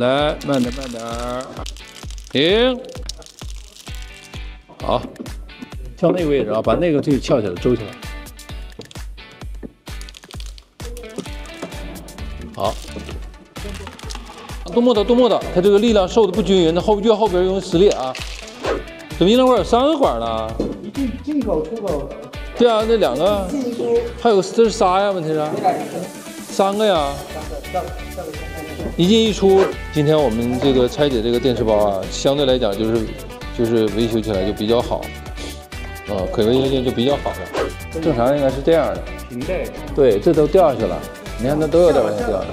来，慢点，慢点。停。好，跳那个位置啊，把那个这个翘起来，周起来。好。动摸的，它这个力量受的不均匀，那后边容易撕裂啊。怎么一冷管有3个管呢？进口出口。对啊，那2个，还有这是仨呀？问题是3个呀。一进一出。今天我们这个拆解这个电池包啊，相对来讲就是维修起来就比较好，可维修性就比较好的。正常应该是这样的。平带。对，这都掉下去了。你看，那都有点往下掉了。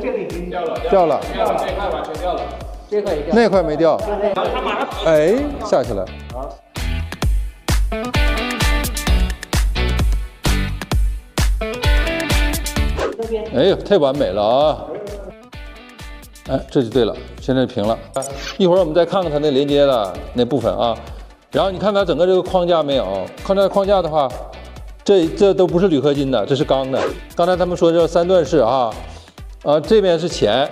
这个已经掉了。掉了。这块完全掉了。这块也掉。那块没掉。哎，下去了。好。哎呦，太完美了啊！哎，这就对了，现在平了。一会儿我们再看看它那连接的那部分啊。然后你看它整个这个框架没有？框架的话，这都不是铝合金的，这是钢的。刚才他们说这3段式啊，这边是前，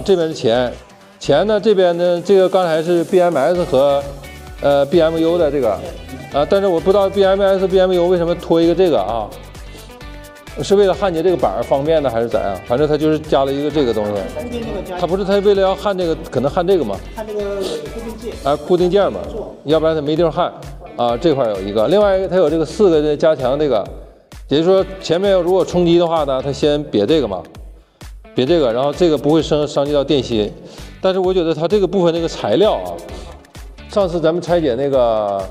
这边是前。前呢这边呢，这个刚才是 BMS 和BMU 的这个但是我不知道 BMS、BMU 为什么拖一个这个啊？是为了焊接这个板儿方便的还是咋样？反正它就是加了一个这个东西。它不是它为了要焊这个，可能焊这个嘛？焊这个固定件。固定件嘛，要不然它没地方焊啊。这块有一个，另外一个它有这个4个的加强这个，也就是说前面如果冲击的话呢，它先别这个嘛，别这个，然后这个不会伤及到电芯。但是我觉得它这个部分这个材料啊，上次咱们拆解那个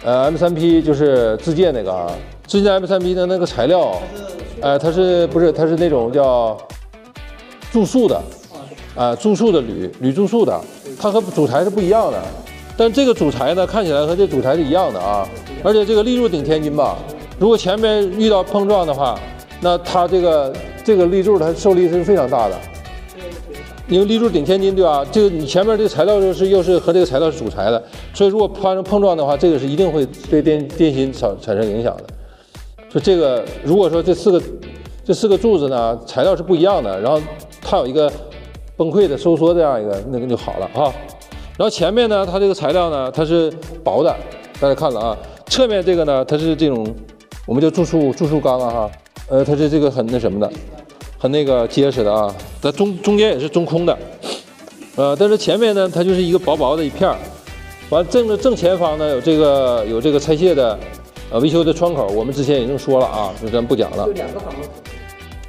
M3P 就是自建那个啊，自建 M3P 的那个材料。它是不是？它是那种叫注塑的，注塑的铝注塑的，它和主材是不一样的。但这个主材呢，看起来和这主材是一样的啊。而且这个立柱顶天筋吧，如果前面遇到碰撞的话，那它这个立柱它受力是非常大的，因为立柱顶天筋对吧？这个你前面这个材料又是和这个材料是主材的，所以如果发生碰撞的话，这个是一定会对电芯产生影响的。就这个，如果说这四个柱子呢，材料是不一样的，然后它有一个崩溃的收缩这样一个，那个就好了啊。然后前面呢，它这个材料呢，它是薄的，大家看了啊。侧面这个呢，它是这种我们叫注塑钢啊哈，它是这个很那什么的，很那个结实的啊。它中间也是中空的，但是前面呢，它就是一个薄薄的一片儿。完正前方呢有这个拆卸的。维修的窗口，我们之前已经说了啊，就咱不讲了。就2个防爆口。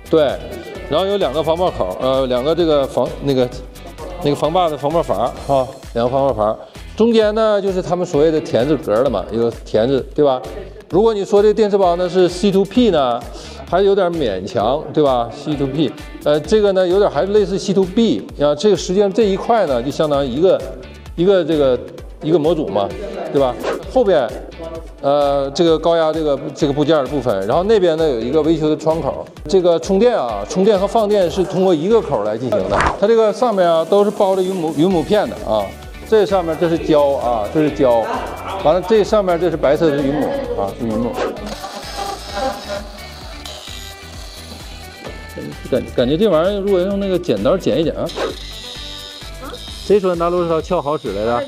对，然后有2个防爆口，2个这个那个防坝的防爆阀啊，2个防爆阀。中间呢就是他们所谓的田字格了嘛，一个田字，对吧？如果你说这个电池包呢是 C2P 呢，还有点勉强，对吧 ？C2P， 这个呢有点还是类似 C2B 啊，这个实际上这一块呢就相当于一个模组嘛，对吧？后边。这个高压这个部件的部分，然后那边呢有一个维修的窗口。这个充电和放电是通过一个口来进行的。它这个上面啊都是包着云母片的啊，这上面这是胶啊，这是胶，完了这上面这是白色的云母啊，是云母。感觉这玩意儿如果用那个剪刀剪一剪啊。谁说拿螺丝刀撬好使来的？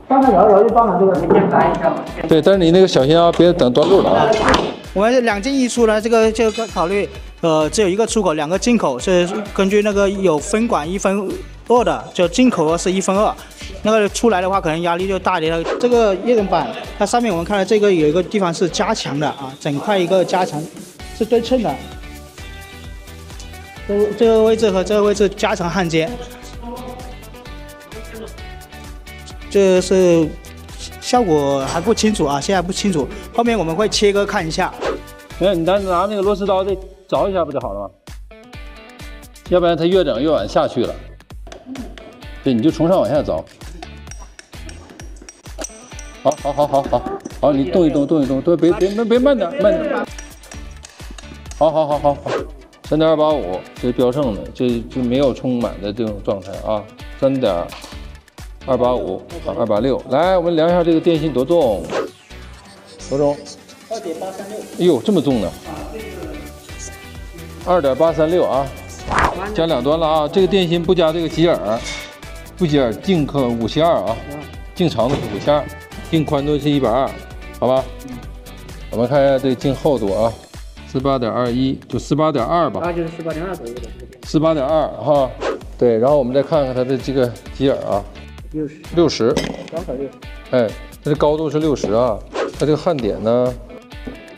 帮他摇一摇，就帮他这个先来一下。对，但是你那个小心啊，别等断路了啊。我们2进一出呢，这个就考虑，只有一个出口，2个进口，是根据那个有分管1/2的，就进口是1/2，那个出来的话可能压力就大一点。这个叶根板，它上面我们看到这个有一个地方是加强的啊，整块一个加强，是对称的。这个位置和这个位置加强焊接。这是效果还不清楚啊，现在不清楚，后面我们会切割看一下。你拿那个螺丝刀再凿一下不就好了吗？要不然它越整越往下去了。对，你就从上往下凿。好，你动一动，对，别慢点。好，3.285，这是标称的，这就没有充满的这种状态啊，3.285啊，286。来，我们量一下这个电芯多重？ 2.836。哎呦，这么重呢！2.836啊，加两端了啊。这个电芯不加这个吉耳，不吉耳，径可572啊，径长度是572，径宽度是120，好吧？我们看一下这个径厚度啊，48.21，就48.2吧。就是48.2左右的48.2哈。对，然后我们再看看它的这个吉耳啊，60，刚好60。哎，它的高度是60啊，它这个焊点呢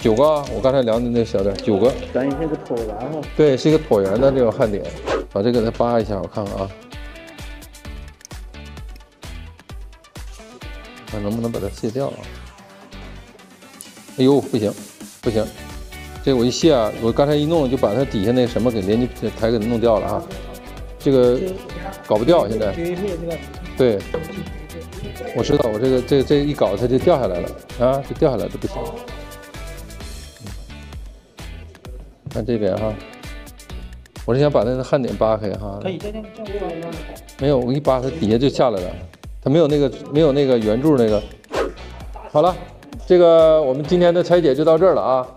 ，9个啊，我刚才量的那小点，9个。咱这个椭圆哈。对，是一个椭圆的这种焊点，把这个再扒一下，我看看啊，看能不能把它卸掉啊？哎呦，不行，不行，这我一卸啊，我刚才一弄就把它底下那什么给连接台给弄掉了啊，这个搞不掉现在。对，我知道，我这一搞它就掉下来了啊，就掉下来就不行。看这边哈，我是想把那个焊点扒开哈。可以，这样没有，我一扒它底下就下来了，它没有那个圆柱那个。好了，这个我们今天的拆解就到这儿了啊。